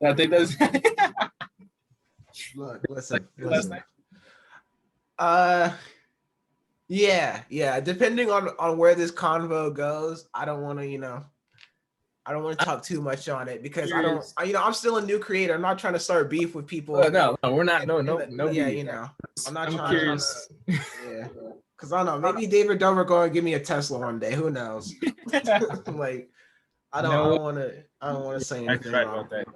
I think that's Look, listen. Yeah. Depending on where this convo goes, I don't want to, I don't want to talk too much on it because I'm still a new creator. I'm not trying to start beef with people. No, we're not. No. Yeah, beef. I'm not trying curious. Yeah, because I don't know. Maybe David Dover going to give me a Tesla one day. Who knows? Like, I don't want to say anything wrong. About that.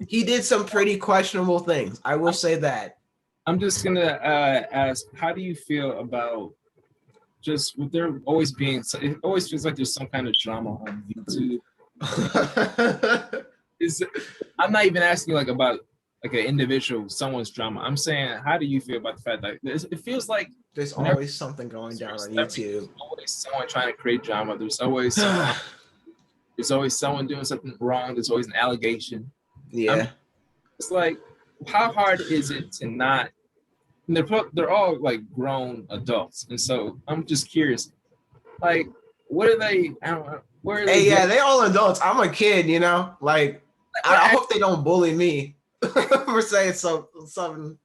He did some pretty questionable things. I will say that. I'm just gonna ask, how do you feel about just with there always being? It always feels like there's some kind of drama on YouTube. I'm not even asking like about like an individual, someone's drama. I'm saying, how do you feel about the fact that it feels like there's always something going down on YouTube? There's always someone trying to create drama. There's always someone doing something wrong. There's always an allegation. Yeah. It's like, how hard is it to not? They're all like grown adults, and so I'm just curious, like, what are they? I don't know. Where are they? Hey, yeah, they all adults. I'm a kid, Like, I hope they don't bully me for saying something.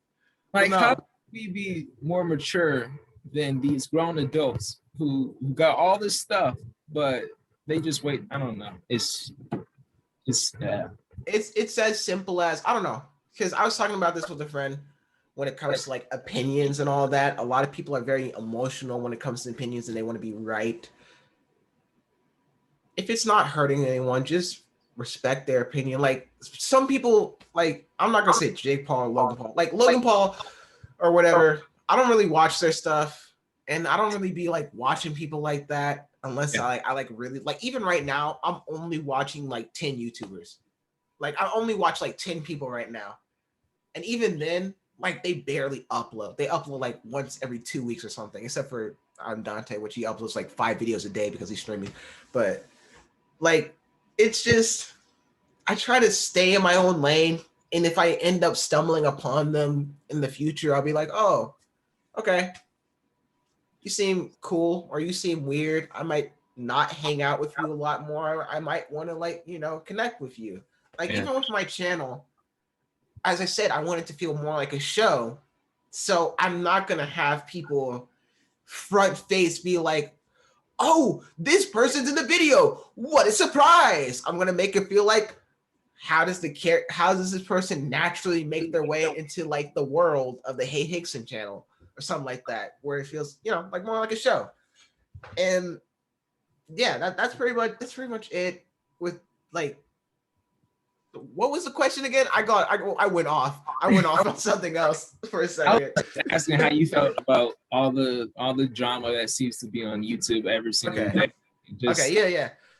Like, how can we be more mature than these grown adults who got all this stuff, but they just wait? I don't know. It's as simple as, I don't know, because I was talking about this with a friend. When it comes to like opinions and all that, a lot of people are very emotional when it comes to opinions and they want to be right. If it's not hurting anyone, just respect their opinion. Like, some people, like, I'm not gonna say Jake Paul or Logan Paul, like Logan Paul or whatever. I don't really watch their stuff, and I don't really be like watching people like that unless I like really like. Even right now, I'm only watching like 10 YouTubers. Like, I only watch like 10 people right now, and even then, like, they barely upload. They upload like once every 2 weeks or something, except for Dante, which he uploads like 5 videos a day because he's streaming. But like, it's just, I try to stay in my own lane. And if I end up stumbling upon them in the future, I'll be like, oh, okay, you seem cool or you seem weird. I might not hang out with you a lot more. I might want to, like, connect with you. Like, even with my channel, as I said, I want it to feel more like a show. So I'm not going to have people front face be like, oh, this person's in the video. What a surprise. I'm going to make it feel like, how does this person naturally make their way into like the world of the HeyHixen channel or something like that, where it feels, like more like a show. And yeah, that's pretty much it with like, what was the question again? I went off. I went off on something else for a second. I was asking how you felt about all the drama that seems to be on YouTube every single day.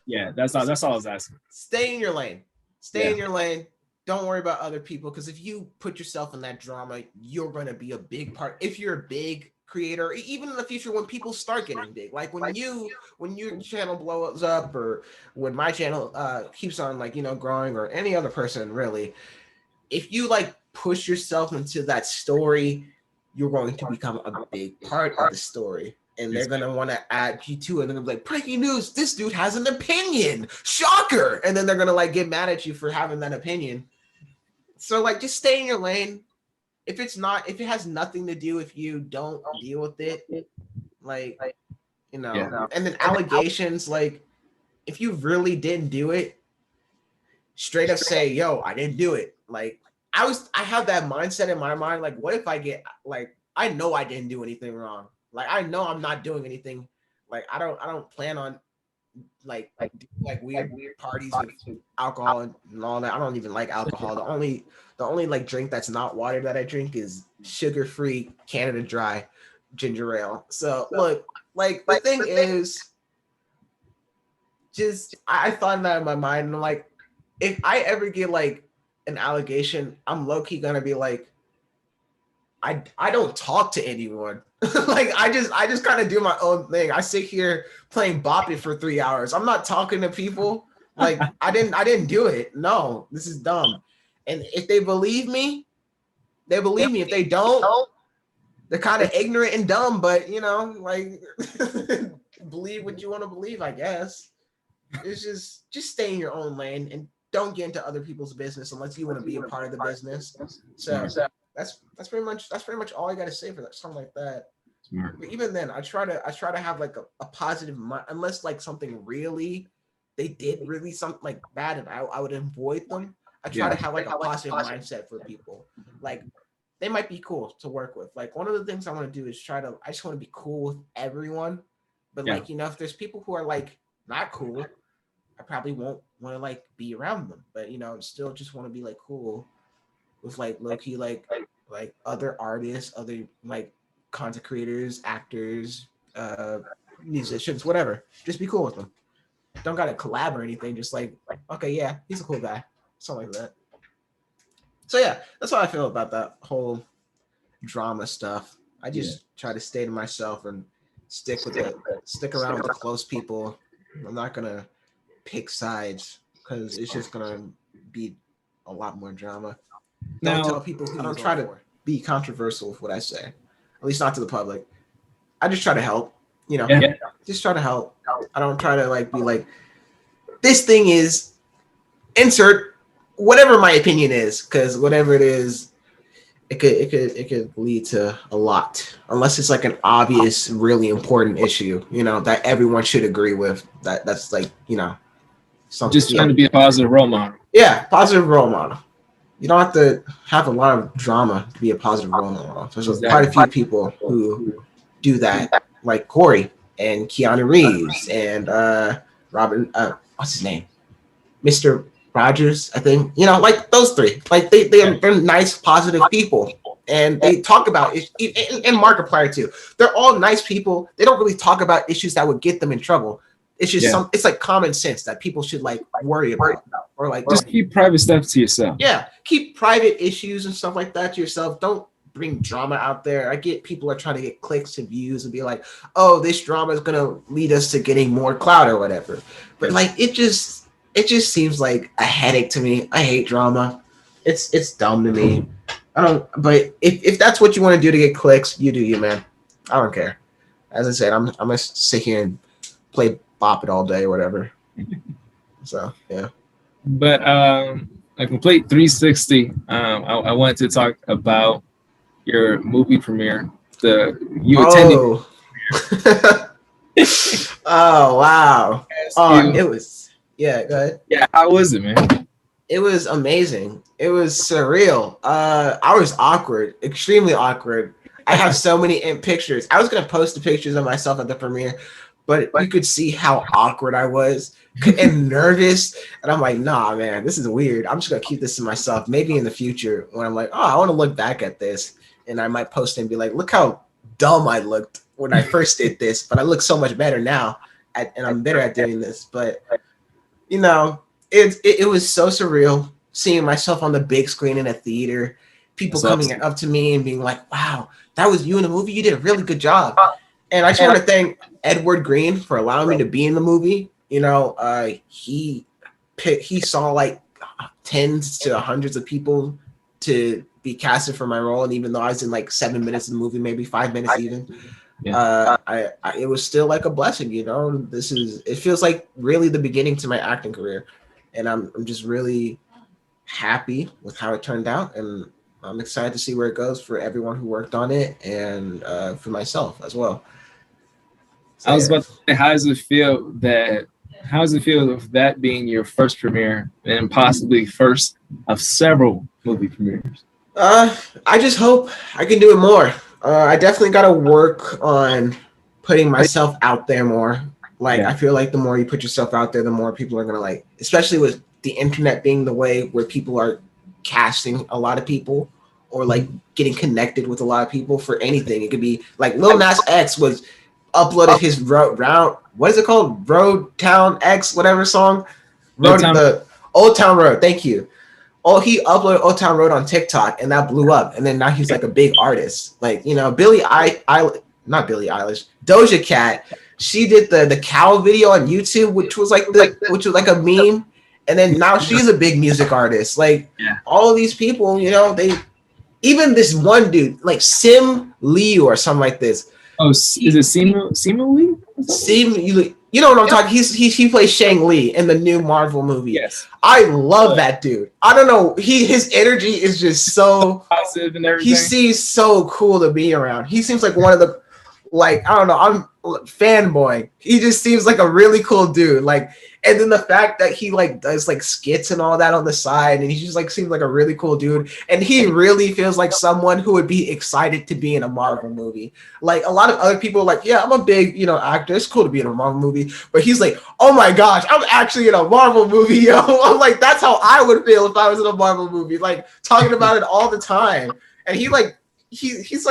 Yeah. That's all I was asking. Stay in your lane. Stay in your lane. Don't worry about other people, because if you put yourself in that drama, you're going to be a big part. If you're a big creator, even in the future when people start getting big, like when your channel blows up, or when my channel keeps on like growing, or any other person really, if you like push yourself into that story, you're going to become a big part of the story, and they're going to want to add you to it, and they're gonna be like, breaking news, this dude has an opinion, shocker, and then they're going to like get mad at you for having that opinion. So like, just stay in your lane. If it has nothing to do with you, don't deal with it. Like, and then allegations, like, if you really didn't do it, straight up say, yo, I didn't do it. Like, I have that mindset in my mind. Like, what if I get, like, I know I didn't do anything wrong. Like, I know I'm not doing anything. Like, I don't plan on like weird parties with alcohol and all that. I don't even like alcohol. The only like drink that's not water that I drink is sugar-free Canada Dry ginger ale. So look, like, the thing is, just I thought that in my mind, and I'm like, if I ever get like an allegation, I'm low-key gonna be like, I don't talk to anyone. Like, I just kind of do my own thing. I sit here playing Bop It for 3 hours. I'm not talking to people. Like, I didn't do it. No, this is dumb. And if they believe me, they believe me. If they don't, they're kind of ignorant and dumb. But like, believe what you want to believe, I guess. It's just stay in your own lane and don't get into other people's business unless you want to be a part of the business. So that's pretty much all I got to say for that, something like that. Smart. But even then, I try to have like a positive mind, unless like something really they did really something like bad and I would avoid them. I try to have like a positive mindset for people. Like they might be cool to work with. Like one of the things I want to do is I just want to be cool with everyone. But like, you know, if there's people who are like not cool, I probably won't want to like be around them. But you know, still just want to be like cool with like low key like other artists, other like content creators, actors, musicians, whatever. Just be cool with them. Don't gotta collab or anything. Just like, okay, yeah, he's a cool guy. Something like that. So yeah, that's how I feel about that whole drama stuff. I just try to stay to myself and stick around with the close people. I'm not gonna pick sides because it's just gonna be a lot more drama. Don't tell people who I don't try to be controversial with what I say. At least not to the public. I just try to help. You know, just try to help. I don't try to like be like, this thing is insert whatever my opinion is, because whatever it is, it could lead to a lot. Unless it's like an obvious, really important issue, you know, that everyone should agree with. That's like, you know, something. Just trying to be a positive role model. Yeah, positive role model. You don't have to have a lot of drama to be a positive role model. There's quite a few people who do that, like Corey and Keanu Reeves and Robin. What's his name? Mr. Rogers, I think. You know, like those three. Like they're nice, positive people, and they talk about it. And Markiplier too. They're all nice people. They don't really talk about issues that would get them in trouble. It's just it's like common sense that people should like worry about, or like just keep private stuff to yourself. Yeah, keep private issues and stuff like that to yourself. Don't bring drama out there. I get people are trying to get clicks and views and be like, oh, this drama is gonna lead us to getting more clout or whatever. But like it just seems like a headache to me. I hate drama. It's dumb to me. I don't. But if that's what you want to do to get clicks, you do you, man. I don't care. As I said, I'm gonna sit here and play Bop It all day or whatever. So yeah. But a complete 360. I wanted to talk about your movie premiere. Attending. Oh wow. It was go ahead. Yeah, how was it, man? It was amazing. It was surreal. I was awkward, extremely awkward. I have so many pictures. I was gonna post the pictures of myself at the premiere, but you could see how awkward I was and nervous. And I'm like, nah, man, this is weird. I'm just gonna keep this to myself. Maybe in the future when I'm like, oh, I want to look back at this, and I might post it and be like, look how dumb I looked when I first did this, but I look so much better now, and I'm better at doing this. But you know, it was so surreal seeing myself on the big screen in a theater, people coming up to me and being like, wow, that was you in the movie. You did a really good job. And I just want to thank Edward Green for allowing me to be in the movie. You know, he saw like tens to hundreds of people to be casted for my role, and even though I was in like 7 minutes of the movie, maybe 5 minutes even, it was still like a blessing. You know, it feels like really the beginning to my acting career, and I'm just really happy with how it turned out, and I'm excited to see where it goes for everyone who worked on it, and for myself as well. So, I was about to say, how does it feel of that being your first premiere and possibly first of several movie premieres? I just hope I can do it more. I definitely got to work on putting myself out there more. Like, I feel like the more you put yourself out there, the more people are going to like, especially with the internet being the way where people are casting a lot of people or like getting connected with a lot of people for anything. It could be like Lil Nas X was uploaded his what is it called? Road Town X, whatever song. The Old Town Road. Thank you. Oh, he uploaded Old Town Road on TikTok and that blew up. And then now he's like a big artist. Like, you know, not Billie Eilish, Doja Cat. She did the cow video on YouTube, which was like a meme. And then now she's a big music artist. Like all of these people, you know, even this one dude, like Sim Liu or something like this. Oh, is it Simu Lee? You know what I'm talking. He plays Shang Li in the new Marvel movie. Yes. I love that dude. I don't know. His energy is just so positive and everything. He seems so cool to be around. He seems like one of the, like, I don't know, I'm fanboy. He just seems like a really cool dude. Like, and then the fact that he like does like skits and all that on the side, and he just like seems like a really cool dude. And he really feels like someone who would be excited to be in a Marvel movie. Like a lot of other people are like, yeah, I'm a big, actor. It's cool to be in a Marvel movie. But he's like, oh my gosh, I'm actually in a Marvel movie, yo. I'm like, that's how I would feel if I was in a Marvel movie. Like talking about it all the time. And he's like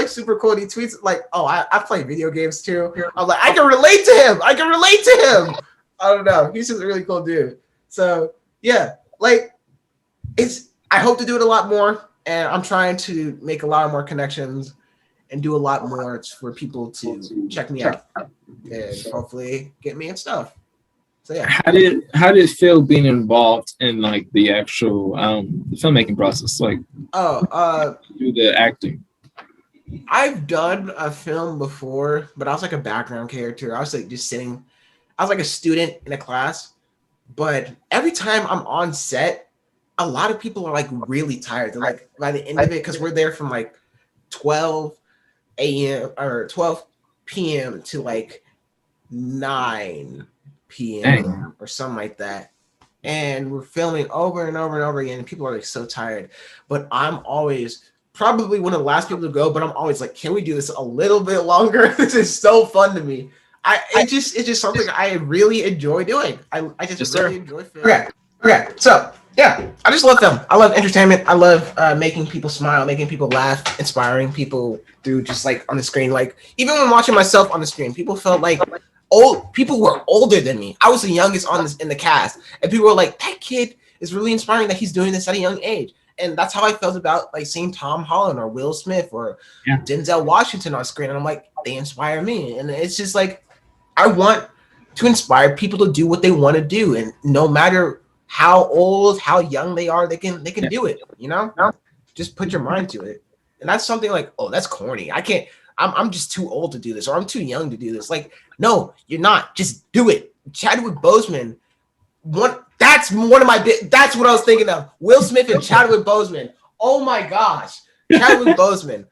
super cool. And he tweets like, "Oh, I play video games too." I'm like, I can relate to him. I don't know. He's just a really cool dude. So yeah, like I hope to do it a lot more, and I'm trying to make a lot more connections and do a lot more for people to check me out and hopefully get me and stuff. So yeah. How did it feel being involved in like the actual filmmaking process? Like do the acting? I've done a film before, but I was like a background character. I was like just sitting. I was like a student in a class, but every time I'm on set, a lot of people are like really tired. They're like by the end of it, because we're there from like 12 a.m. or 12 p.m. to like 9 p.m. or something like that. And we're filming over and over and over again, and people are like so tired. But I'm always probably one of the last people to go, but I'm always like, can we do this a little bit longer? This is so fun to me. It's just something I really enjoy doing. I just really enjoy film. Okay. So yeah, I just love film. I love entertainment. I love making people smile, making people laugh, inspiring people through just like on the screen. Like even when watching myself on the screen, people felt like people were older than me. I was the youngest in the cast, and people were like, that kid is really inspiring that he's doing this at a young age. And that's how I felt about like seeing Tom Holland or Will Smith or Denzel Washington on screen. And I'm like, they inspire me. And it's just like, I want to inspire people to do what they want to do. And no matter how old, how young they are, they can do it, Just put your mind to it. And that's something like, oh, that's corny. I'm just too old to do this, or I'm too young to do this. Like, no, you're not. Just do it. Chadwick Boseman, that's one of that's what I was thinking of. Will Smith and Chadwick Boseman. Oh my gosh. Chadwick Boseman.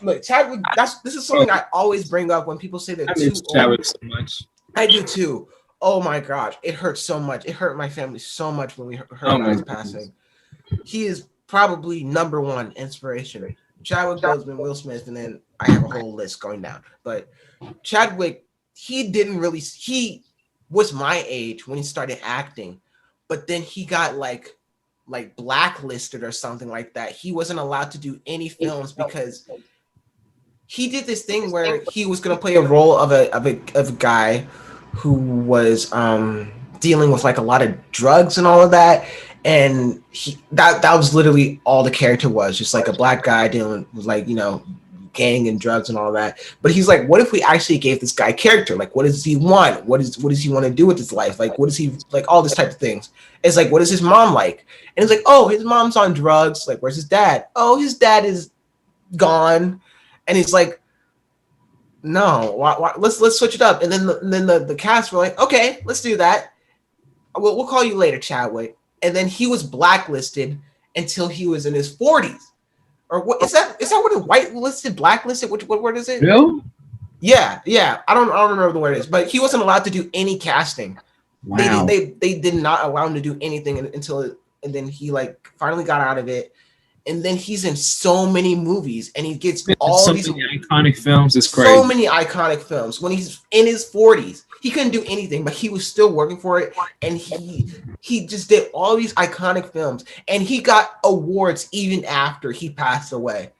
Look, Chadwick, this is something I always bring up when people say they're too old. Chadwick so much. I do too. Oh my gosh. It hurts so much. It hurt my family so much when we heard about his passing. He is probably number one inspiration. Chadwick Boseman, Will Smith, and then I have a whole list going down. But Chadwick, he was my age when he started acting, but then he got like blacklisted or something like that. He wasn't allowed to do any films because he did this thing where he was going to play a role of a guy who was dealing with like a lot of drugs and all of that. And that was literally all the character was, just like a black guy dealing with like, gang and drugs and all that. But he's like, what if we actually gave this guy character? Like, what does he want? What does he want to do with his life? Like, what is he like? All this type of things. It's like, what is his mom like? And it's like, oh, his mom's on drugs. Like, where's his dad? Oh, his dad is gone. And he's like, no, why, let's switch it up. And then the cast were like, okay, let's do that. We'll call you later, Chadwick. And then he was blacklisted until he was in his 40s. Or what is that? Is that what a whitelisted, blacklisted? What word is it? No. Yeah. I don't remember the word it is, but he wasn't allowed to do any casting. Wow. They did not allow him to do anything and then he like finally got out of it. And then he's in so many movies, and he gets all these iconic films. It's crazy. So many iconic films. When he's in his 40s, he couldn't do anything, but he was still working for it. And he just did all these iconic films, and he got awards even after he passed away.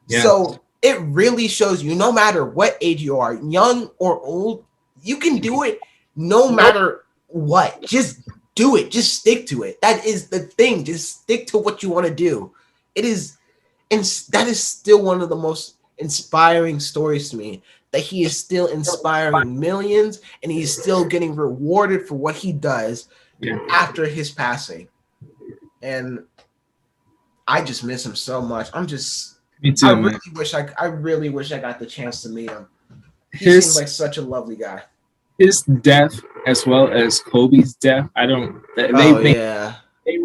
Yeah. So it really shows you, no matter what age you are, young or old, you can do it no matter what. Just do it. Just stick to it. That is the thing. Just stick to what you want to do. It is, and that is still one of the most inspiring stories to me, that he is still inspiring millions, and he's still getting rewarded for what he does after his passing. And I just miss him so much. Me too, I really wish I got the chance to meet him. He seems like such a lovely guy. His death, as well as Kobe's death, they were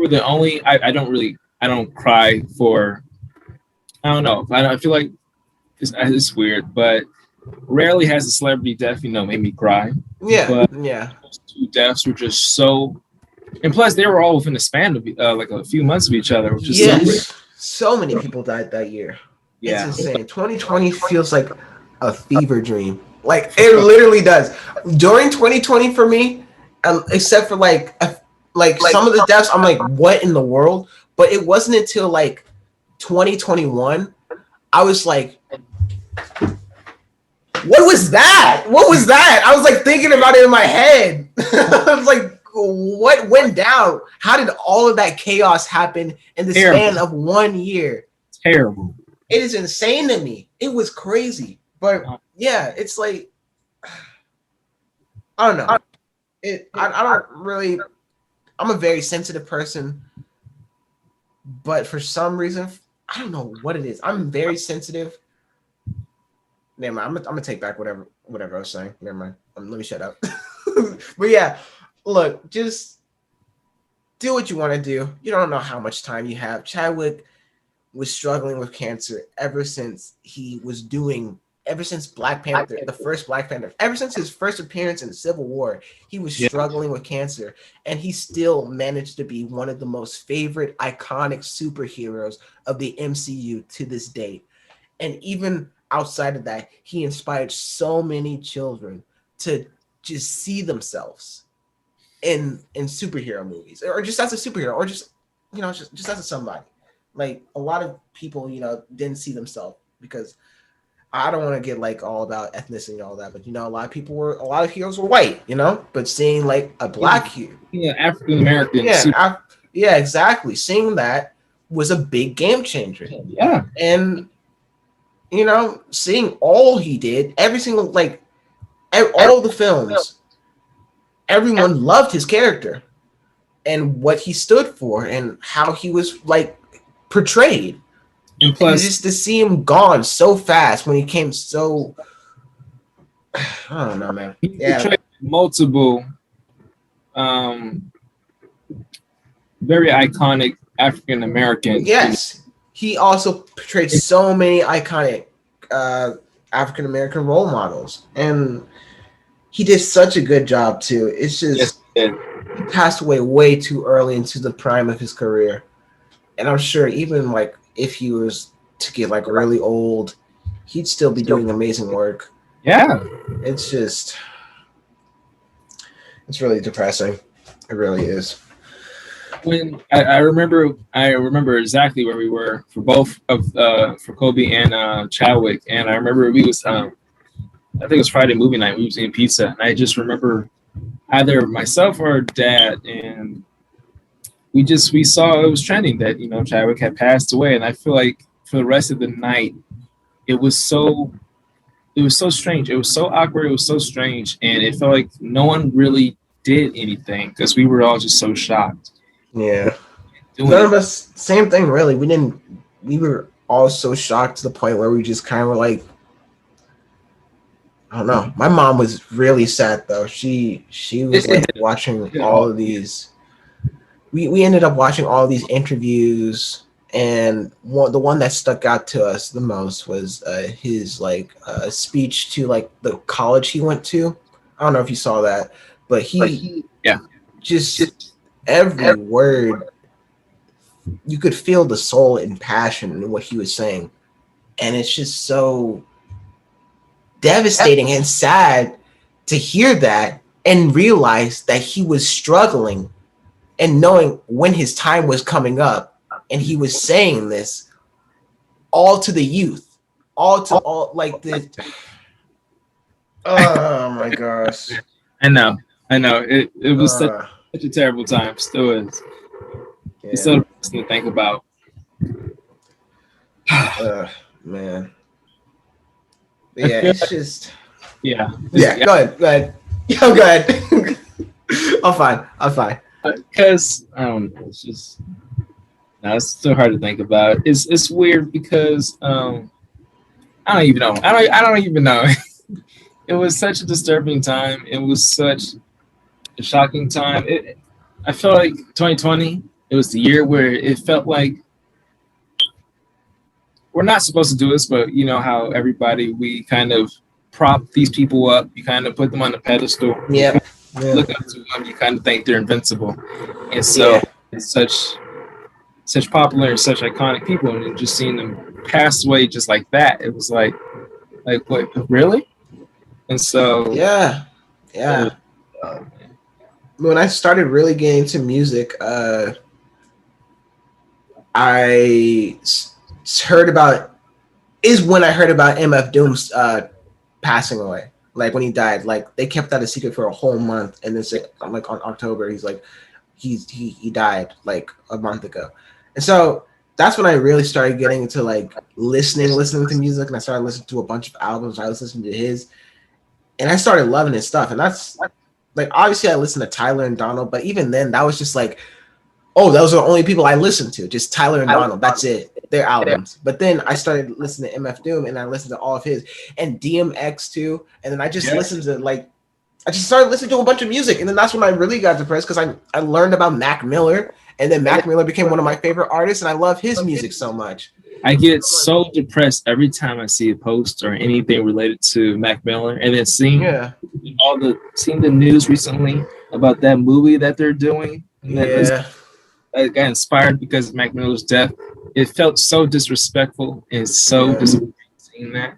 the only. I don't cry for. I don't know. I feel like it's weird, but rarely has a celebrity death, made me cry. Yeah, but yeah. Those two deaths were just so, and plus they were all within the span of like a few months of each other, which is so many people died that year. Yeah, it's insane. 2020 feels like a fever dream. Like it literally does. During 2020 for me, except for like some of the deaths, I'm like, what in the world? But it wasn't until like 2021, I was like, what was that? What was that? I was like thinking about it in my head. I was like, what went down? How did all of that chaos happen in the span of 1 year? Terrible. It is insane to me. It was crazy. But yeah, it's like, I don't know. I don't really, I'm a very sensitive person, but for some reason, I don't know what it is. I'm very sensitive. Never mind. I'm gonna take back whatever I was saying. Never mind. Let me shut up. But yeah, look, just do what you want to do. You don't know how much time you have. Chadwick was struggling with cancer ever since Black Panther, the first Black Panther, ever since his first appearance in the Civil War, he was struggling with cancer, and he still managed to be one of the most favorite, iconic superheroes of the MCU to this date. And even outside of that, he inspired so many children to just see themselves in superhero movies, or just as a superhero, or just just as a somebody. Like a lot of people, didn't see themselves, because I don't want to get like all about ethnicity and all that, but a lot of heroes were white, but seeing like a black hero, African American, exactly. Seeing that was a big game changer. Yeah, and seeing all he did, every single all the films, everyone loved his character and what he stood for and how he was like portrayed. And plus, just to see him gone so fast when he came so, I don't know, man. He portrayed multiple, very iconic African American. Yes, he also portrayed so many iconic African American role models, and he did such a good job too. It's just he passed away way too early into the prime of his career, and I'm sure even like if he was to get like really old, he'd still be doing amazing work. Yeah, it's really depressing. It really is. When I remember exactly where we were for both of for Kobe and Chadwick, and I remember we was I think it was Friday movie night. We was eating pizza, and I just remember either myself or Dad, and we saw it was trending that Chadwick had passed away, and I feel like for the rest of the night, it was so strange. It was so awkward. It was so strange, and it felt like no one really did anything because we were all just so shocked. Yeah, none of us. Same thing, really. We were all so shocked to the point where we just kind of were like, I don't know. My mom was really sad though. She was like watching all of these. We ended up watching all these interviews, and the one that stuck out to us the most was his speech to like the college he went to. I don't know if you saw that, but he just every word, you could feel the soul and passion in what he was saying, and it's just so devastating and sad to hear that and realize that he was struggling and knowing when his time was coming up, and he was saying this all to the youth, all like the. Oh my gosh! I know. It was such a terrible time. Still is. Yeah. It's so interesting to think about. Man. But yeah, it's just. Yeah. Yeah. Go ahead. Go ahead. I'm fine. Because I don't know. It's just. No, it's so hard to think about. It's weird because I don't even know. I don't even know. it was such a disturbing time. It was such a shocking time. I felt like 2020. It was the year where it felt like we're not supposed to do this, but you know how everybody we kind of prop these people up. You kind of put them on a pedestal. You kind Yep. of Yeah. look up to them. You kind of think they're invincible, and so Yeah. it's such popular and such iconic people, and then just seeing them pass away just like that, it was like what really? And so Yeah. it was, Yeah. When I started really getting into music, heard about is when I heard about MF Doom's passing away. Like when he died, like they kept that a secret for a whole month, and then like on October, he's like he died like a month ago, and so that's when I really started getting into like listening to music, and I started listening to a bunch of albums. I was listening to his, and I started loving his stuff, and that's like obviously I listened to Tyler and Donald, but even then that was just like, oh, those are the only people I listened to, just Tyler and Donald. That's it, their albums. But then I started listening to MF Doom, and I listened to all of his, and DMX too. And then I just listened to I just started listening to a bunch of music, and then that's when I really got depressed because I learned about Mac Miller, and then Mac Miller became one of my favorite artists, and I love his music so much. I get so depressed every time I see a post or anything related to Mac Miller, and then seeing the news recently about that movie that they're doing. Yeah. I got inspired because of Mac Miller's death. It felt so disrespectful and so disappointing seeing that.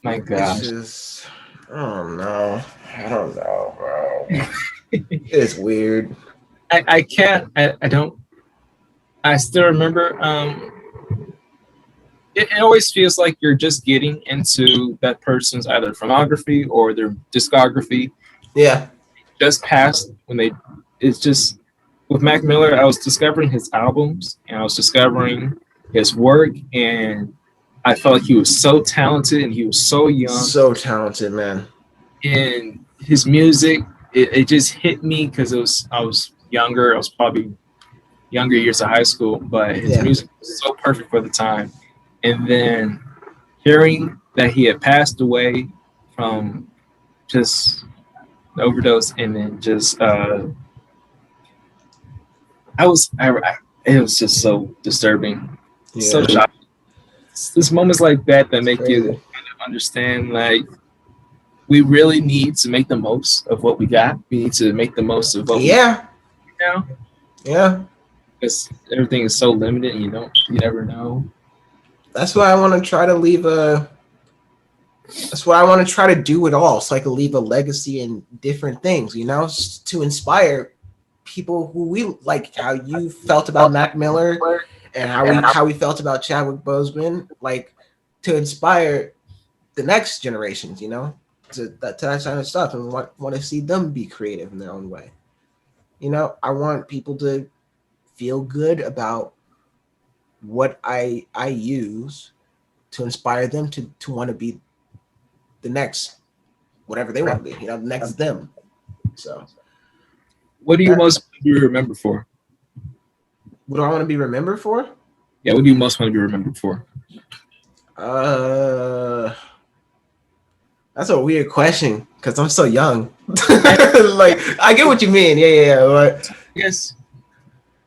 My gosh. Oh no. I don't know, bro. It's weird. I can't, I don't, I still remember, it always feels like you're just getting into that person's either filmography or their discography. Yeah. Just past it's just, with Mac Miller, I was discovering his albums and I was discovering his work, and I felt like he was so talented and he was so young. So talented, man. And his music, it just hit me because I was younger. I was probably younger years of high school, but his music was so perfect for the time. And then hearing that he had passed away from just an overdose, and then just it was just so disturbing, so shocking. There's moments like that make you kind of understand, like, we really need to make the most of what we got. We need to make the most of what we got now. Yeah. Because everything is so limited, and you never know. That's why I want to try to leave that's why I want to try to do it all, so I can leave a legacy in different things, to inspire people who we like, how you felt about Mac Miller and how we felt about Chadwick Boseman, like to inspire the next generations, to that kind of stuff, and want to see them be creative in their own way. I want people to feel good about what I use to inspire them to want to be the next whatever they want to be, the next them. So what do you most want to be remembered for? What do I want to be remembered for? Yeah, what do you most want to be remembered for? That's a weird question because I'm so young. Like, I get what you mean. Yeah. But yes,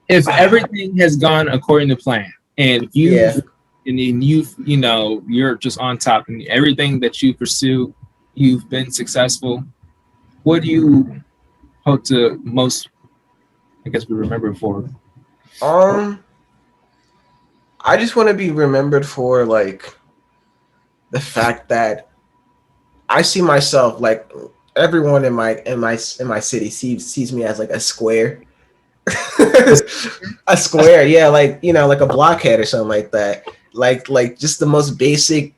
if everything has gone according to plan, and you're just on top, and everything that you pursue, you've been successful. What do you hope to most, I guess, be remembered for? I just want to be remembered for like the fact that I see myself, like, everyone in my city sees me as like a square. A square, yeah, like like a blockhead or something like that. Like just the most basic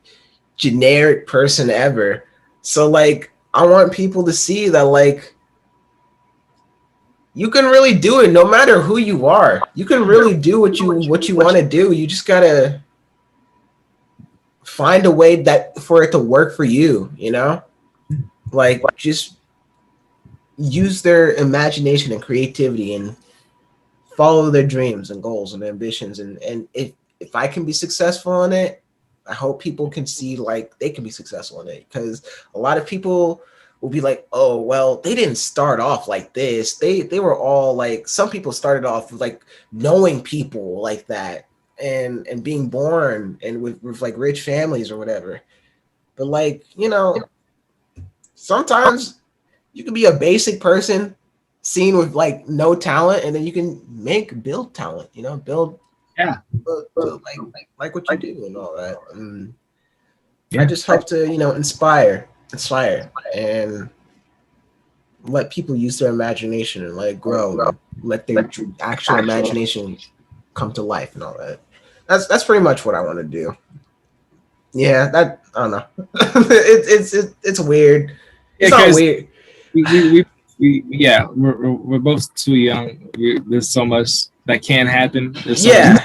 generic person ever. So like I want people to see that like you can really do it no matter who you are. You can really do what you want to do. You just gotta find a way that for it to work for you, Like just use their imagination and creativity and follow their dreams and goals and ambitions, and if I can be successful in it, I hope people can see like they can be successful in it, because a lot of people will be like, oh well, they didn't start off like this. They were all like, some people started off with like knowing people like that and being born and with like rich families or whatever. But like, you know, sometimes you can be a basic person seen with like no talent, and then you can build talent, you know, build like what you do and all that. And I just hope to, you know, inspire and let people use their imagination and let it grow, and let their actual imagination come to life and all that. That's pretty much what I want to do. Yeah, that, I don't know. It's weird. It's not weird. We're both too young. There's so much that can happen. Yeah.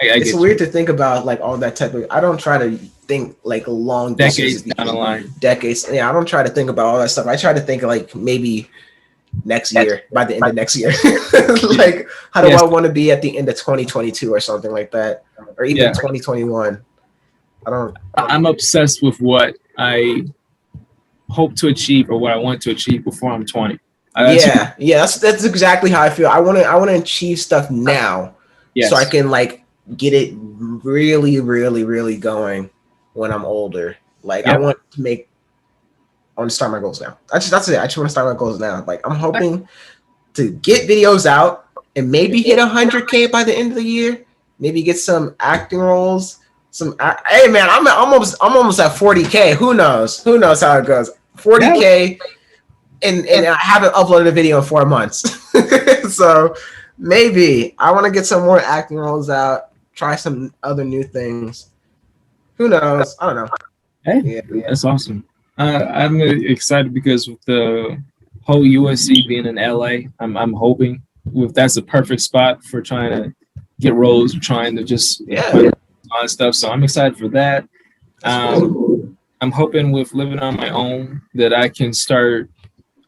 It's weird to think about like all that type of. I don't try to think like long decades down the line. Decades. Yeah, I don't try to think about all that stuff. I try to think like maybe next year, by the end of next year. Like, how do I want to be at the end of 2022 or something like that, or even 2021? I'm obsessed with what I hope to achieve or what I want to achieve before I'm 20. That's exactly how I feel. I want to achieve stuff now, so I can like get it really, really, really going when I'm older. Like I want to start my goals now. That's it. I just want to start my goals now. Like I'm hoping to get videos out and maybe hit 100K by the end of the year. Maybe get some acting roles. Hey man, I'm almost at 40K. Who knows how it goes? 40K, and I haven't uploaded a video in 4 months. So maybe I want to get some more acting roles out. Try some other new things. Who knows? I don't know. Hey, that's awesome. I'm excited because with the whole USC being in LA, I'm hoping that's the perfect spot for trying to get roles, trying to just on stuff. So I'm excited for that. I'm hoping with living on my own that I can start.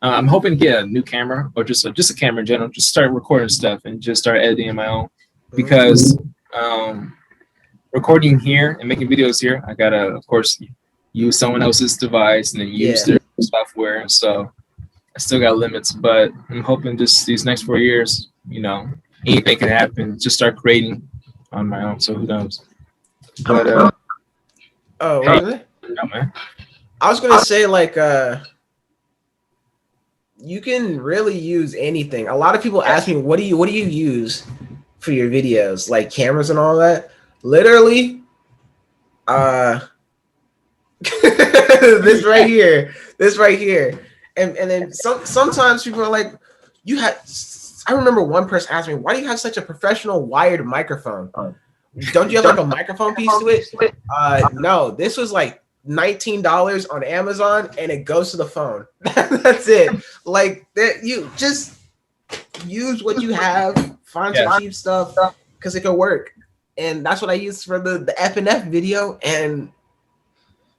I'm hoping to get a new camera or just a camera in general. Just start recording stuff and just start editing on my own, because recording here and making videos here, I gotta of course use someone else's device and then use their software. So I still got limits, but I'm hoping just these next 4 years, you know, anything can happen. Just start creating on my own. So who knows? But really? Yeah, man. I was gonna say like you can really use anything. A lot of people ask me, what do you use for your videos, like cameras and all that? Literally, this right here, and then sometimes people are like, I remember one person asked me, why do you have such a professional wired microphone? Don't you have like a microphone piece to it? No, this was like $19 on Amazon, and it goes to the phone. That's it. Like you just use what you have, find some cheap stuff, because it can work. And that's what I used for the F&F video, and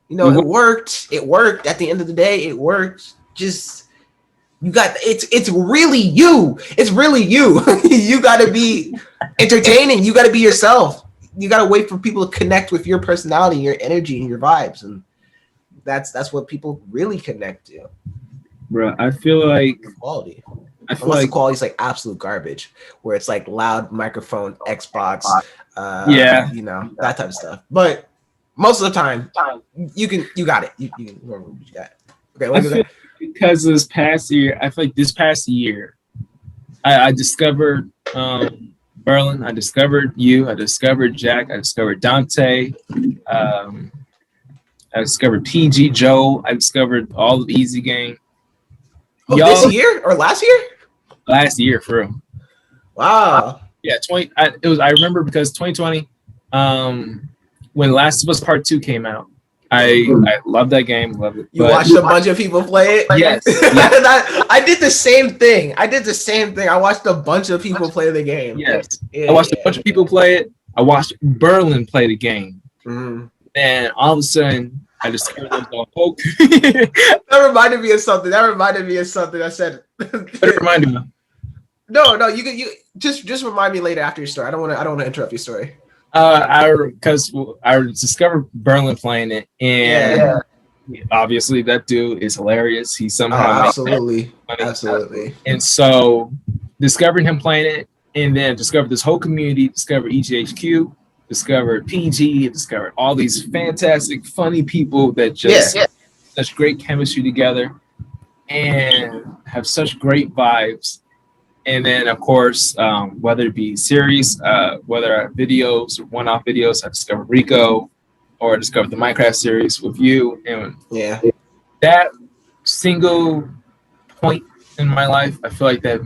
you know, it worked. It worked. At the end of the day, it worked. Just it's really you. It's really you. You got to be entertaining. You got to be yourself. You got to wait for people to connect with your personality, your energy, and your vibes, and that's what people really connect to. Bro, I feel like quality. Unless the quality's like absolute garbage, where it's like loud microphone, Xbox, you know, that type of stuff. But most of the time, you got it. You remember what you got. Okay, what is that? Because this past year, I feel like this past year, I discovered Berlin, I discovered you, I discovered Jack, I discovered Dante, I discovered PG Joe, I discovered all of Easy Gang. Oh, this year or last year? Last year, for real. Wow. Yeah, I remember because 2020, when Last of Us Part 2 came out, I love that game. Love it. You watched a bunch of people play it? Yes. I did the same thing. I watched a bunch of people play the game. Yes. I watched a bunch of people play it. I watched Berlin play the game. Mm-hmm. And all of a sudden, I discovered them all. That reminded me of something. I said. What reminded me? No. You just remind me later after your story. I don't want to interrupt your story. I discovered Berlin playing it, and obviously that dude is hilarious. He somehow absolutely. And so discovering him playing it, and then discovered this whole community, discovered EGHQ, discovered PG, discovered all these fantastic, funny people that just such great chemistry together and have such great vibes. And then, of course, whether it be series, whether videos or one-off videos, I discovered Rico, or I discovered the Minecraft series with you. And that single point in my life, I feel like that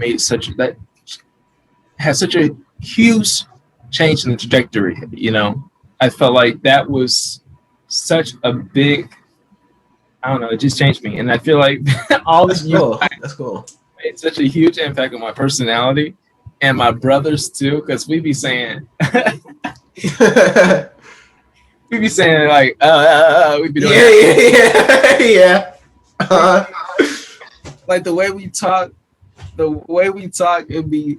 has such a huge change in the trajectory. You know, I felt like that was such a big, I don't know, it just changed me. And I feel like all this that's cool. Made such a huge impact on my personality and my brothers too, because we be saying like we be doing like the way we talk, it'd be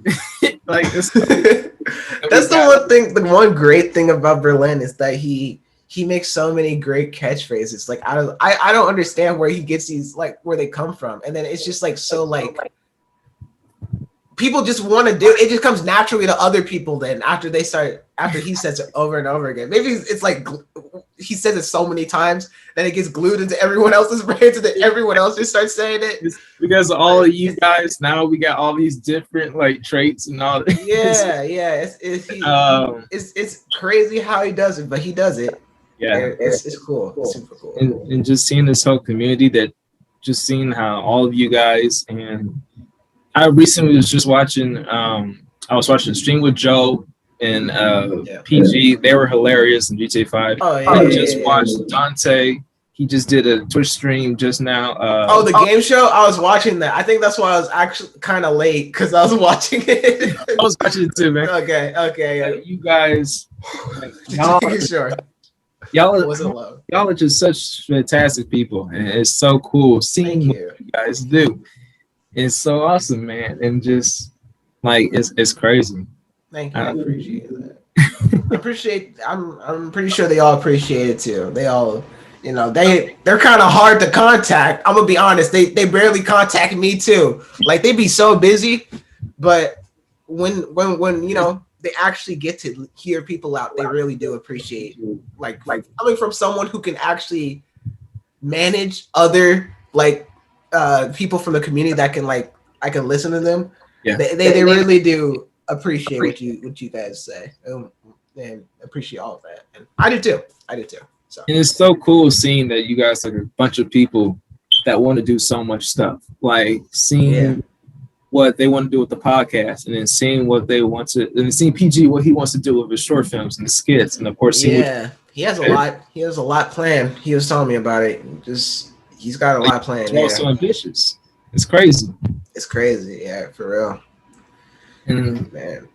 like this. That's the one great thing about Berlin is that he makes so many great catchphrases. Like I don't understand where he gets these, like where they come from, and then it's just like so like people just want to do it. Just comes naturally to other people. Then after he says it over and over again, maybe it's like he says it so many times that it gets glued into everyone else's brain, so that everyone else just starts saying it. It's because all of you guys now we got all these different like traits and all. It's crazy how he does it, but he does it. Yeah, it's cool. It's super cool. And just seeing this whole community, that just seeing how all of you guys, and I recently was just watching. I was watching a stream with Joe and PG. They were hilarious in GTA 5. I just watched Dante. He just did a Twitch stream just now. The game show? I was watching that. I think that's why I was actually kind of late, because I was watching it. I was watching it too, man. Okay. You guys, y'all are just such fantastic people, and it's so cool seeing what you guys do. It's so awesome, man, and just like it's crazy. Thank you. I appreciate that. I'm pretty sure they all appreciate it too. They all, you know, they're kind of hard to contact. I'm gonna be honest. They barely contact me too. Like they be so busy, but when you know they actually get to hear people out, they really do appreciate like coming from someone who can actually manage other like people from the community that can like I can listen to them. Yeah, they really do appreciate what you guys say and appreciate all of that, and I do too. So and it's so cool seeing that you guys are a bunch of people that want to do so much stuff, like seeing what they want to do with the podcast, and then seeing what they want to, and then seeing PG what he wants to do with his short films and the skits, and of course he has a lot planned. He was telling me about it. He's got a lot planned. He's also ambitious. It's crazy. For real. And man,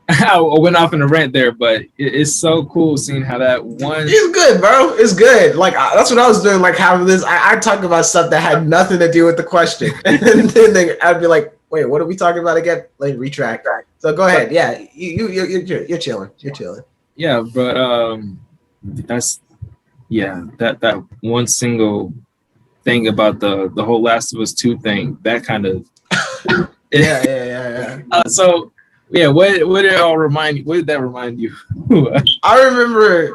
I went off in a rant there, but it's so cool seeing how that one. It's good, bro. It's good. Like that's what I was doing. Like having this, I talk about stuff that had nothing to do with the question, and then I'd be like, "Wait, what are we talking about again?" Like retract. So go ahead. Yeah, you're chilling. You're chilling. Yeah, but that's that one single thing about the whole Last of Us 2 thing. That kind of. Yeah. So. Yeah, what did it all remind you? What did that remind you? I remember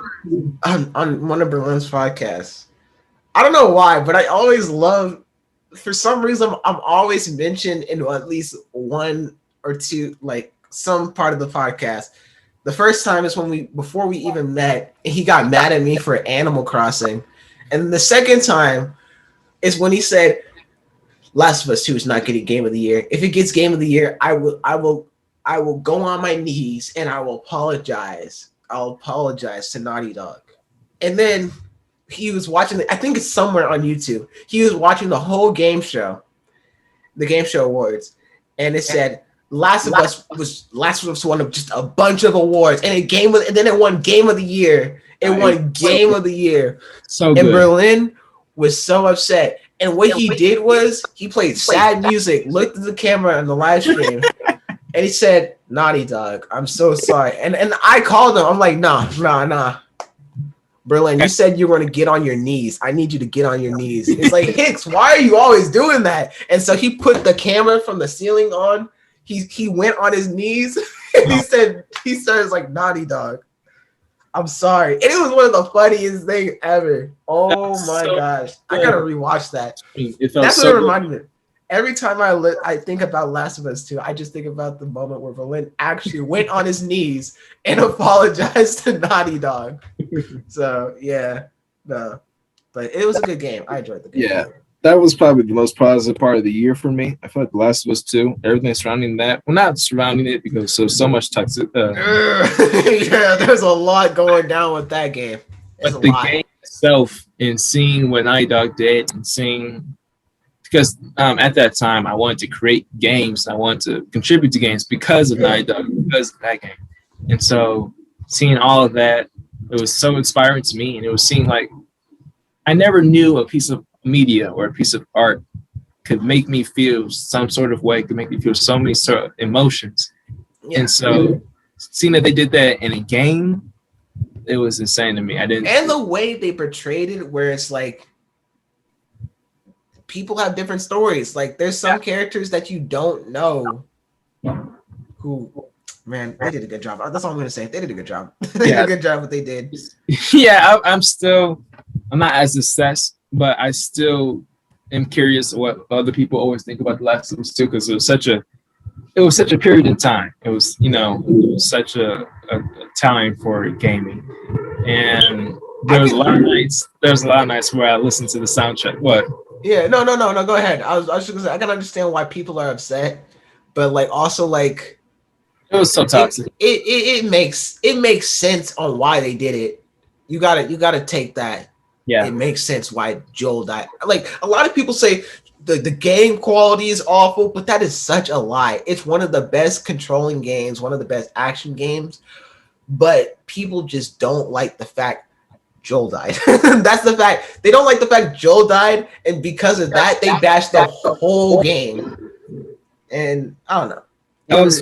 on one of Berlin's podcasts. I don't know why, but I always love. For some reason, I'm always mentioned in at least one or two, like some part of the podcast. The first time is before we even met, and he got mad at me for Animal Crossing, and the second time is when he said, "Last of Us 2 is not getting Game of the Year. If it gets Game of the Year, I will go on my knees and I will apologize. I'll apologize to Naughty Dog." And then he was watching, I think it's somewhere on YouTube. He was watching the whole game show, the Game Show Awards. And it said, Last of Us won just a bunch of awards. And then it won Game of the Year. It won Game of the Year. So good. And Berlin was so upset. And what he did was he played sad music, looked at the camera on the live stream, And he said, Naughty Dog, I'm so sorry. And I called him. I'm like, nah. Berlin, you said you were going to get on your knees. I need you to get on your knees. It's like, Hicks, why are you always doing that? And so he put the camera from the ceiling on. He went on his knees. And he started like, Naughty Dog, I'm sorry. And it was one of the funniest things ever. Oh my gosh. I got to rewatch that. That's what it reminded me. Every time I think about Last of Us 2, I just think about the moment where Berlin actually went on his knees and apologized to Naughty Dog. So, yeah. No. But it was a good game. I enjoyed the game. Yeah. That was probably the most positive part of the year for me. I feel like The Last of Us 2, everything surrounding that. Well, not surrounding it because there's so much toxic. Yeah, there's a lot going down with that game. But the game itself and seeing what Naughty Dog did and seeing... Because at that time, I wanted to create games. I wanted to contribute to games because of Naughty Dog, because of that game. And so seeing all of that, it was so inspiring to me. And it was seeing like, I never knew a piece of media or a piece of art could make me feel some sort of way, could make me feel so many sort of emotions. Yeah. And so seeing that they did that in a game, it was insane to me. And the way they portrayed it, where it's like, people have different stories. Like there's some characters that you don't know who, man, they did a good job. That's all I'm going to say. They did a good job. They did a good job what they did. Yeah, I'm not as obsessed, but I still am curious what other people always think about The Last of Us 2 because it was such a period in time. It was, such a time for gaming. And there was a lot of nights where I listened to the soundtrack. What? Yeah, no. Go ahead. I was just gonna say I can understand why people are upset, but like also like it was so toxic. It makes sense on why they did it. You gotta take that. Yeah, it makes sense why Joel died. Like a lot of people say the game quality is awful, but that is such a lie. It's one of the best controlling games, one of the best action games, but people just don't like the fact Joel died. That's the fact. They don't like the fact Joel died, and because of that, they bashed the whole game. And I don't know. That was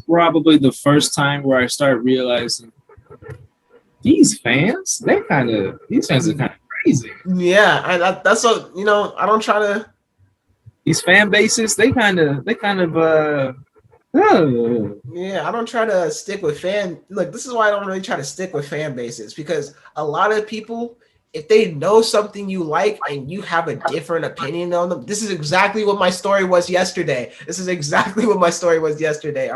probably the first time where I started realizing these fans are kind of crazy. Yeah, and that's what I don't try to. These fan bases, they kind of. Yeah, I don't try to stick with Look, this is why I don't really try to stick with fan bases, because a lot of people, if they know something you like and you have a different opinion on them, this is exactly what my story was yesterday. On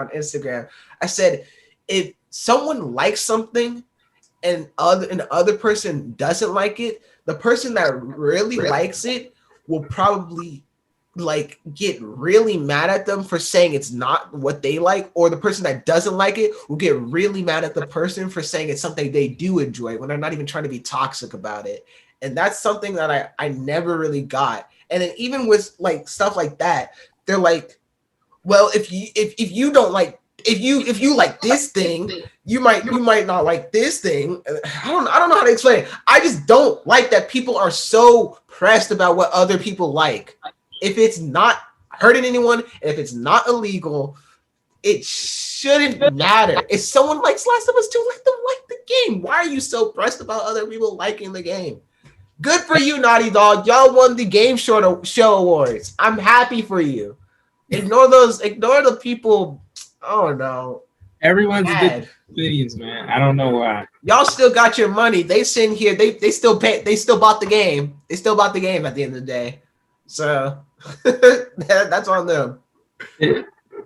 Instagram. I said, if someone likes something and the other person doesn't like it, the person that really likes it will probably like get really mad at them for saying it's not what they like, or the person that doesn't like it will get really mad at the person for saying it's something they do enjoy when they're not even trying to be toxic about it. And that's something that I never really got. And then even with like stuff like that, they're like, well, if you don't like, if you like this thing, you might not like this thing. I don't know how to explain it. I just don't like that people are so pressed about what other people like. If it's not hurting anyone, and if it's not illegal, it shouldn't matter. If someone likes Last of Us 2, let them like the game. Why are you so pressed about other people liking the game? Good for you, Naughty Dog. Y'all won the Game Show Awards. I'm happy for you. Ignore the people. Oh no. Everyone's good opinions, man. I don't know why. Y'all still got your money. They sitting here. They still pay. They still bought the game. They still bought the game at the end of the day. So that's on them.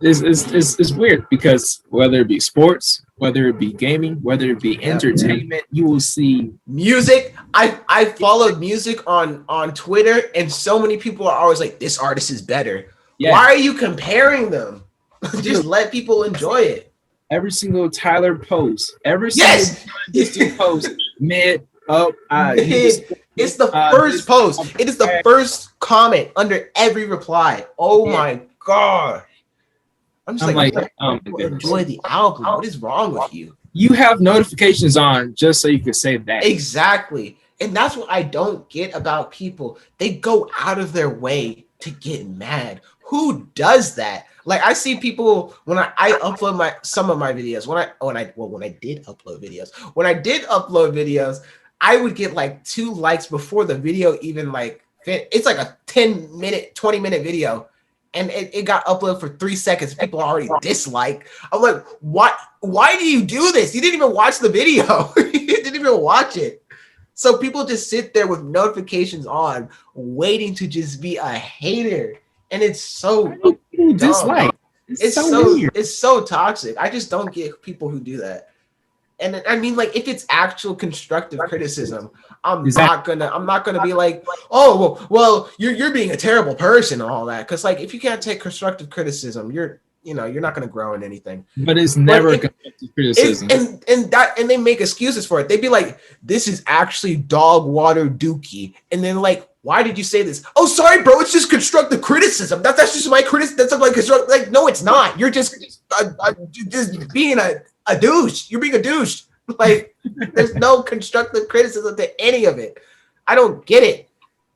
It's weird because whether it be sports, whether it be gaming, whether it be entertainment, you will see music. I followed music on Twitter, and so many people are always like, "This artist is better." Yeah. Why are you comparing them? Just let people enjoy it. Every single Tyler post, every single post, mid up. It's the first post. It is the first comment under every reply. Oh my god! I'm just like enjoy the album. What is wrong with you? You have notifications on just so you can say that. Exactly, and that's what I don't get about people. They go out of their way to get mad. Who does that? Like I see people when I upload some of my videos. When I did upload videos. When I did upload videos, I would get like 2 likes before the video even like it's like a 10-minute, 20-minute video. And it got uploaded for 3 seconds. People already dislike. I'm like, why do you do this? You didn't even watch the video. You didn't even watch it. So people just sit there with notifications on, waiting to just be a hater. And it's so dislike. It's so toxic. I just don't get people who do that. And I mean, like, if it's actual constructive criticism, I'm not gonna be like, oh well, you're being a terrible person and all that. Because like, if you can't take constructive criticism, you're not gonna grow in anything. But it's never constructive criticism. And they make excuses for it. They'd be like, this is actually dog water dookie, and then like, why did you say this? Oh, sorry, bro. It's just constructive criticism. That's just my criticism. That's like constructive. Like, no, it's not. You're just being a douche. You're being a douche. Like, there's no constructive criticism to any of it. I don't get it.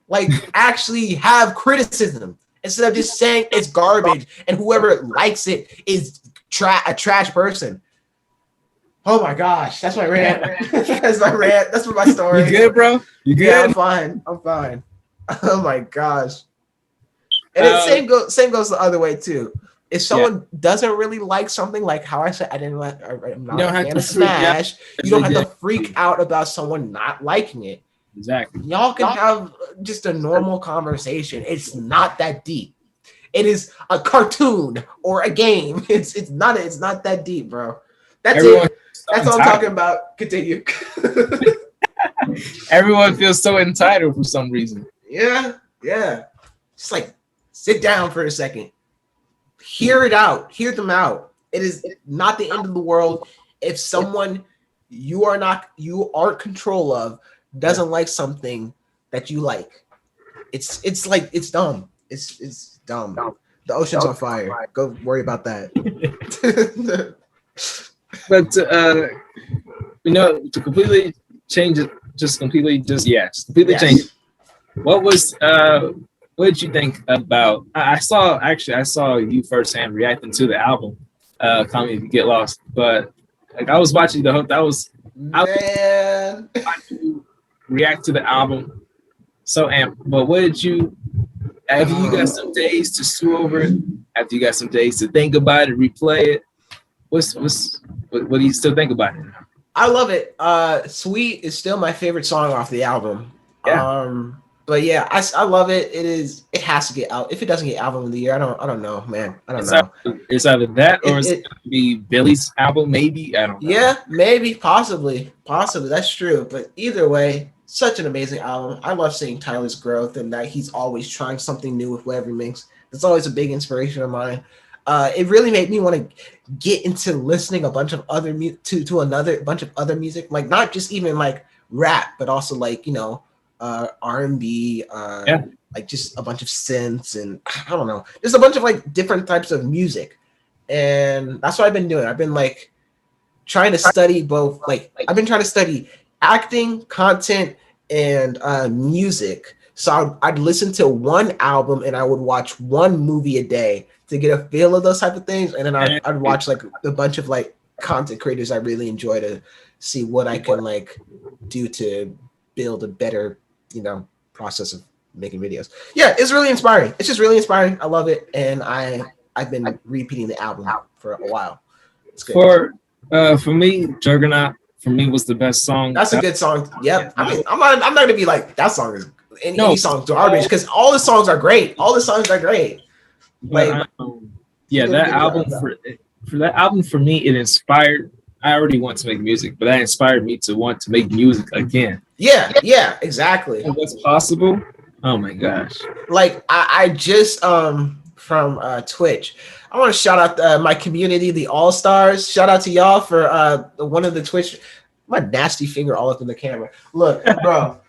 Like, actually have criticism instead of just saying it's garbage and whoever likes it is a trash person. Oh my gosh, that's my rant. That's my rant. That's my story. You good, bro? You good? Yeah, I'm fine. Oh my gosh. And it same goes the other way too. If someone doesn't really like something, like how I said, I'm not a fan of Smash, you don't have to freak out about someone not liking it. Exactly. Y'all can have just a normal conversation. It's not that deep. It is a cartoon or a game. It's not that deep, bro. That's it. That's all I'm talking about. Continue. Everyone feels so entitled for some reason. Yeah. Just like sit down for a second. Hear it out. Hear them out. It is not the end of the world if someone you aren't control of doesn't like something that you like. It's like it's dumb. It's dumb. The ocean's on fire. Go worry about that. But to completely change it, completely change it. What did you think about? I saw you firsthand reacting to the album, "Call Me If You Get Lost." But like, I was watching I was watching you react to the album. So amped. But what did you? After you got some days to stew over it, after you got some days to think about it, replay it, what do you still think about it? I love it. "Sweet" is still my favorite song off the album. Yeah. But yeah, I love it. It has to get out. If it doesn't get album of the year, I don't know, man. I don't know. It's either that or it's gonna be Billy's album, maybe. I don't know. Yeah, maybe, possibly. That's true. But either way, such an amazing album. I love seeing Tyler's growth and that he's always trying something new with whatever he makes. That's always a big inspiration of mine. It really made me want to get into listening a bunch of other to another bunch of other music, like not just even like rap, but also like R&B, like just a bunch of synths and I don't know, just a bunch of like different types of music. And that's what I've been doing. I've been like trying to study both. Like I've been trying to study acting, content, and music. So I'd listen to one album and I would watch one movie a day to get a feel of those type of things. And then I'd watch like a bunch of like content creators I really enjoy to see what I can like do to build a better process of making videos. Yeah, it's really inspiring. It's just really inspiring. I love it, and I've been repeating the album for a while. It's good. For me, "Juggernaut" was the best song. That's a good song. Yep. I mean, I'm not gonna be like that song is any song's garbage because all the songs are great. Like, that album for that album for me, it inspired. I already want to make music, but that inspired me to want to make music again. Yeah, exactly. And what's possible? Oh my gosh! Like I just from Twitch, I want to shout out my community, the Allstars. Shout out to y'all for one of the Twitch. My nasty finger all up in the camera. Look, bro,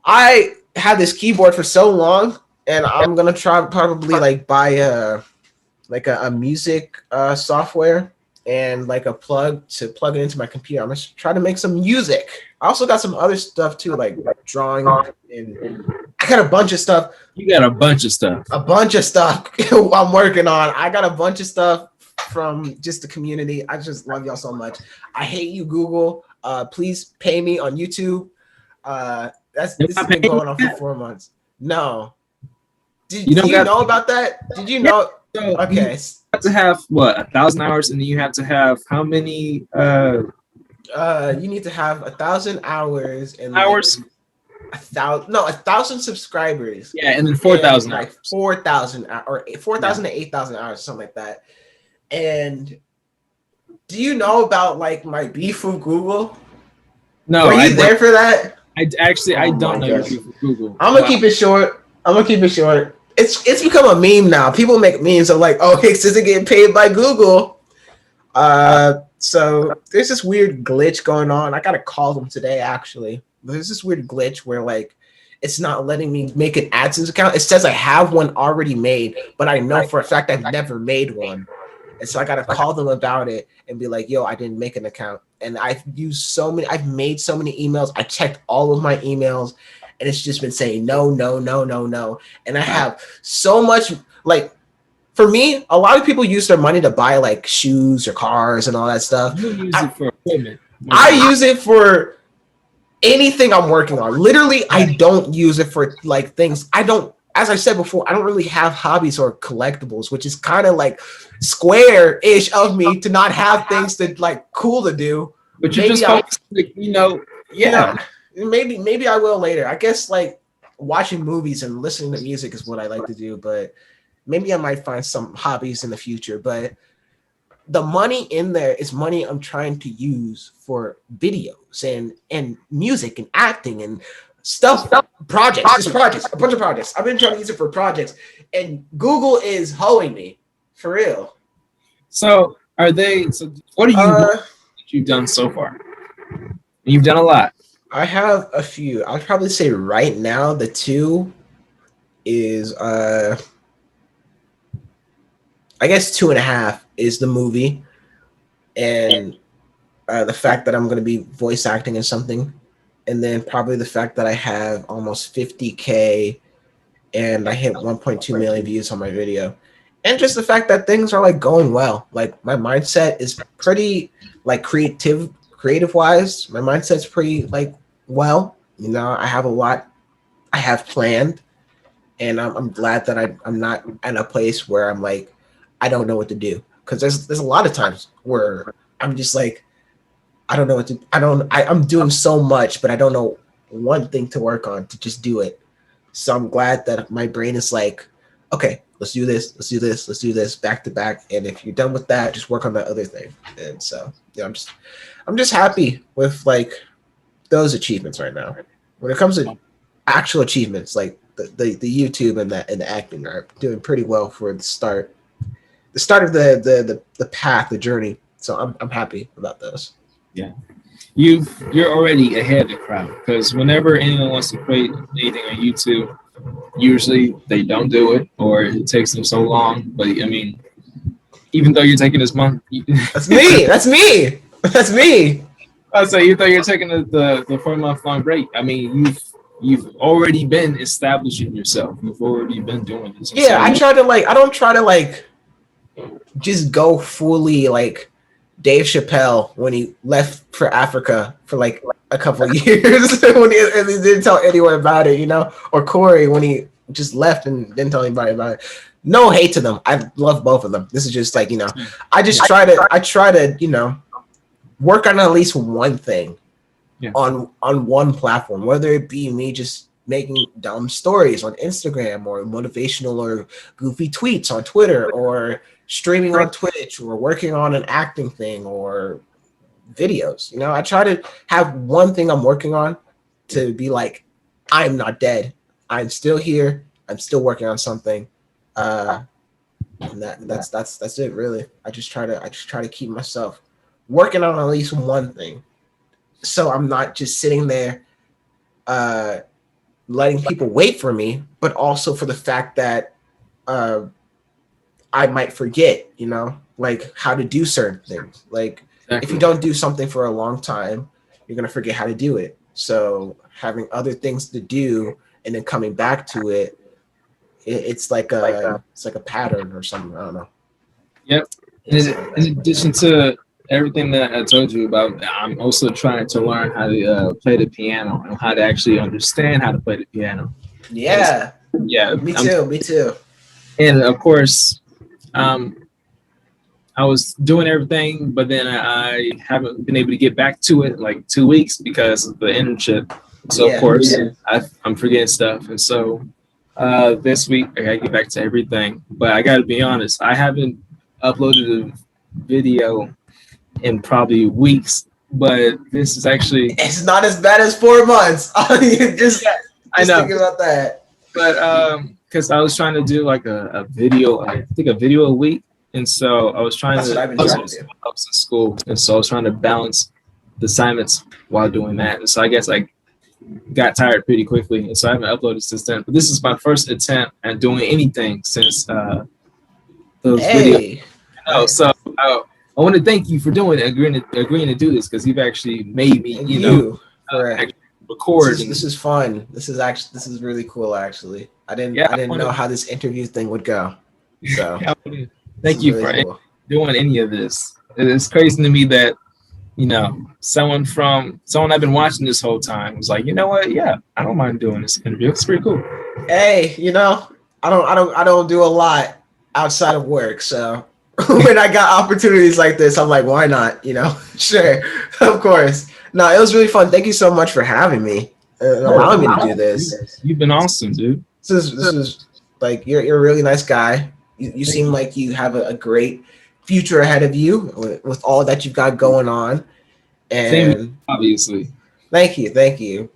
I had this keyboard for so long, and I'm gonna try probably like buy a music software and like a plug to plug it into my computer. I'm gonna try to make some music. I also got some other stuff too, like drawing, and I got a bunch of stuff. You got a bunch of stuff. A bunch of stuff I'm working on. I got a bunch of stuff from just the community. I just love y'all so much. I hate you, Google. Please pay me on YouTube. This has been going on for 4 months. No. Did you know about that? Did you know? So okay. You have to have what, 1,000 hours, and then you have to have how many? You need to have 1,000 hours and hours. Like 1,000 subscribers. Yeah, and then 4,000 like 4,000 or 4,000 to 8,000 hours, something like that. And do you know about like my beef with Google? No, were you there for that? I don't know your beef with Google. I'm gonna keep it short. It's become a meme now. People make memes of like, oh, Hicks isn't getting paid by Google. So there's this weird glitch going on. I gotta call them today actually. There's this weird glitch where like it's not letting me make an AdSense account. It says I have one already made, but I know for a fact I've never made one. And so I got to call them about it and be like, yo, I didn't make an account. And I've made so many emails. I checked all of my emails and it's just been saying no. And I have so much, like, for me, a lot of people use their money to buy like shoes or cars and all that stuff. You use it for equipment. I use it for anything I'm working on. Literally, I don't use it for like things. As I said before, I don't really have hobbies or collectibles, which is kind of like square-ish of me to not have things that like cool to do. But you just like, maybe I will later. I guess like watching movies and listening to music is what I like to do, but maybe I might find some hobbies in the future. But the money in there is money I'm trying to use for videos and music and acting and stuff, a bunch of projects. I've been trying to use it for projects, and Google is hoeing me for real. So what are you you've done so far? You've done a lot. I have a few. I'd probably say right now the two is I guess 2.5 is the movie, and the fact that I'm going to be voice acting in something. And then probably the fact that I have almost 50K and I hit 1.2 million views on my video. And just the fact that things are like going well. Like my mindset is pretty like creative wise. My mindset's pretty like well, you know, I have a lot I have planned, and I'm glad that I'm not in a place where I'm like, I don't know what to do. Cause there's a lot of times where I'm just like, I don't know what to. I'm doing so much, but I don't know one thing to work on to just do it. So I'm glad that my brain is like, okay, let's do this back to back. And if you're done with that, just work on that other thing. And so, yeah, I'm just happy with like those achievements right now. When it comes to actual achievements, like the YouTube and the acting are doing pretty well for the start of the path, the journey. So I'm happy about those. Yeah, you're already ahead of the crowd, because whenever anyone wants to create anything on YouTube, usually they don't do it or it takes them so long. But I mean, even though you're taking this month, that's me. I say, even though you're taking the 4-month long break, I mean, you've already been establishing yourself. You've already been doing this. Yeah, I don't try to like just go fully like Dave Chappelle when he left for Africa for like a couple of years when he didn't tell anyone about it, you know, or Corey when he just left and didn't tell anybody about it. No hate to them. I love both of them. This is just like, you know, I try to, you know, work on at least one thing on one platform, whether it be me just making dumb stories on Instagram or motivational or goofy tweets on Twitter or streaming on Twitch or working on an acting thing or videos. You know, I try to have one thing I'm working on to be like, I'm not dead. I'm still here. I'm still working on something. And that's it really. I just try to keep myself working on at least one thing. So I'm not just sitting there letting people wait for me, but also for the fact that I might forget, like how to do certain things. Like if you don't do something for a long time, you're going to forget how to do it. So having other things to do and then coming back to it, it's like a pattern or something. I don't know. Yep. In addition to everything that I told you about, I'm also trying to learn how to play the piano and how to actually understand how to play the piano. Yeah. Yeah. Me too. And of course, I was doing everything, but then I haven't been able to get back to it in like 2 weeks because of the internship. So of course, I'm forgetting stuff. And so this week I gotta get back to everything. But I gotta be honest, I haven't uploaded a video in probably weeks. But this is actually, it's not as bad as 4 months. just I know. Thinking about that. But because I was trying to do like a video, I think a video a week. And so I was trying I was in school, and so I was trying to balance the assignments while doing that. And so I guess I got tired pretty quickly, and so I haven't uploaded since then. But this is my first attempt at doing anything since those videos. So I want to thank you for doing it, agreeing to do this, because you've actually made me, record. This is fun. This is really cool. Actually, I didn't know how this interview thing would go. So. Thank you for doing any of this. It's crazy to me that, someone I've been watching this whole time was like, you know what? Yeah, I don't mind doing this interview. It's pretty cool. Hey, I don't do a lot outside of work. So when I got opportunities like this, I'm like, why not? Sure, of course. No, it was really fun. Thank you so much for having me and allowing me to do this. You've been awesome, dude. This is like you're a really nice guy. You seem like you have a great future ahead of you with all that you've got going on. And same, obviously. Thank you.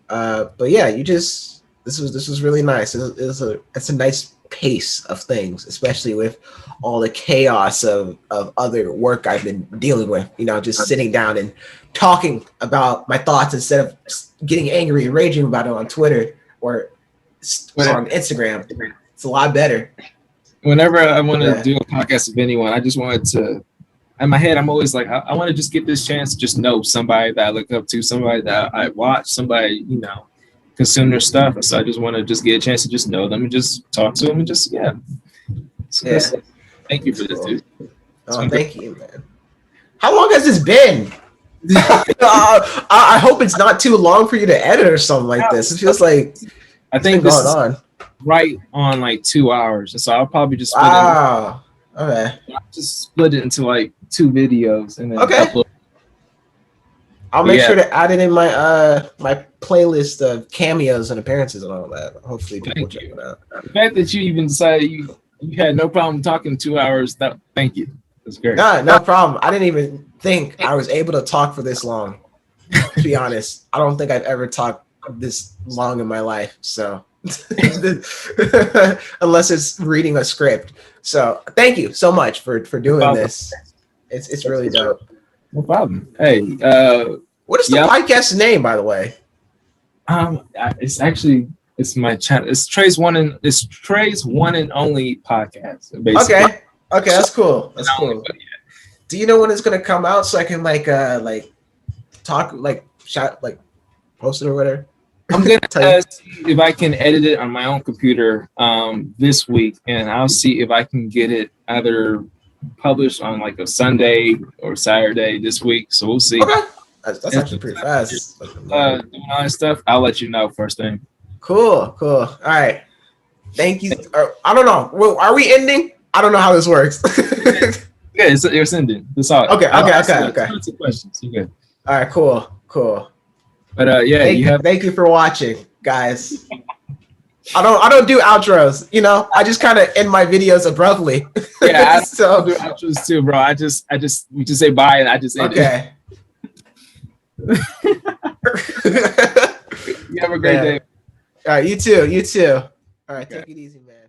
But yeah, this was really nice. It's a nice pace of things, especially with all the chaos of other work I've been dealing with. Just sitting down and talking about my thoughts instead of getting angry and raging about it on Twitter or on Instagram. It's a lot better. Whenever I want to do a podcast with anyone, I just wanted to, in my head, I'm always like, I want to just get this chance to just know somebody that I look up to, somebody that I watch, somebody, consume their stuff. And so I just want to just get a chance to just know them and just talk to them and just, So thank you for this, dude. Oh, thank you, man. How long has this been? I hope it's not too long for you to edit or something like this. It feels like I think this is on. Right on like 2 hours, and so I'll probably just split I'll just split it into like 2 videos and then upload. I'll make sure to add it in my my playlist of cameos and appearances and all that. Hopefully people check it out. The fact that you even decided you had no problem talking 2 hours, thank you. That's great. No problem. I didn't even think I was able to talk for this long. To be honest, I don't think I've ever talked this long in my life. So. Unless it's reading a script. So thank you so much for doing this. It's really dope. No problem. Hey, what is the podcast name, by the way? It's my channel. It's Trey's one and only podcast. Basically. Okay, that's cool. That's cool. Do you know when it's gonna come out so I can talk, shout, post it or whatever? I'm gonna see if I can edit it on my own computer this week, and I'll see if I can get it either published on like a Sunday or Saturday this week. So we'll see. Okay. That's actually pretty fast. Doing all that stuff, I'll let you know first thing. Cool. All right. Thank you. I don't know. Well, are we ending? I don't know how this works. Yeah, it's ending. That's all. Okay. 2 questions. You good? All right. Cool. But thank you for watching, guys. I don't do outros, I just kind of end my videos abruptly. Yeah, I do outros too, bro. We just say bye and I just end it. You have a great day. All right, you too. All right, take it easy, man.